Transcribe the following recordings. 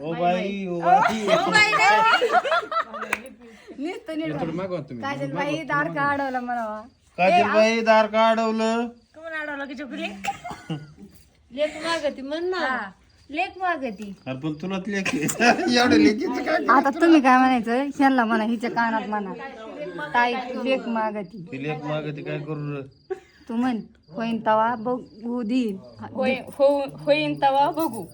O by O by नुसतं नीट काजल बाई दार का अडवलं म्हणावा काजल बाई दार का अडवलं कोण अडवलं की चुकली लेक मागती म्हण ना लेख मागती अरे पण तुला लेख एवढे लेखीचं काय आता तुम्ही काय म्हणायचं ह्यांना म्हणा हिच्या कानात म्हणा ताई लेख मागती ती लेख मागते काय करू रे? तू म्हण होईन तवा बघू देईल होईन तवा बघू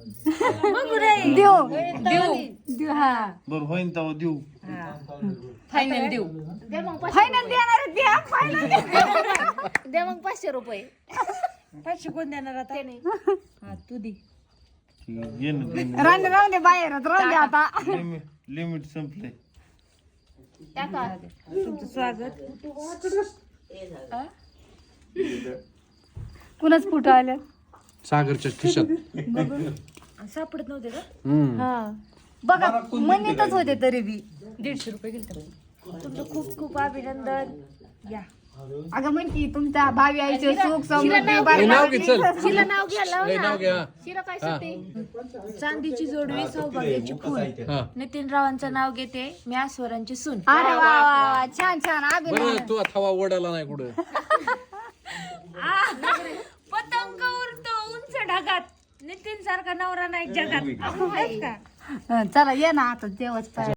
देऊ देऊ हा बरं होईन तेव्हा देऊ फायनल देऊ फायनल देणार द्या फायनल द्या मग 500 रुपये 500 कोण देणार आता हा तू दे घे ना, घे ना. राहून दे बाहेरच राहून दे आता लिमिट संपले तुमचं स्वागत कुणाच फुट आल्या सागरच्या खिशात सापडत नव्हते का हा बघा म्हणतच होते तरी बी 150 रुपये गेले तुमचं खूप खूप अभिनंदन या अगं म्हण की तुमच्या भावी आईचे सुख समृद्धी नाव घे चल शिला नाव घ्यायला नाव घ्या शिला काय सांगते चांदीची जोडवी सौभाग्याची फूल हा नितीन रावांचं नाव घेते मी आस्वरांची सून अरे वा वा छान छान अभिनंदन बरं तू थवा ओढायला नाही कुठं पतंग उडतो उंच ढगात नितीन सारखा नवरा नाही जगात चला ये ना आता तेव्हाच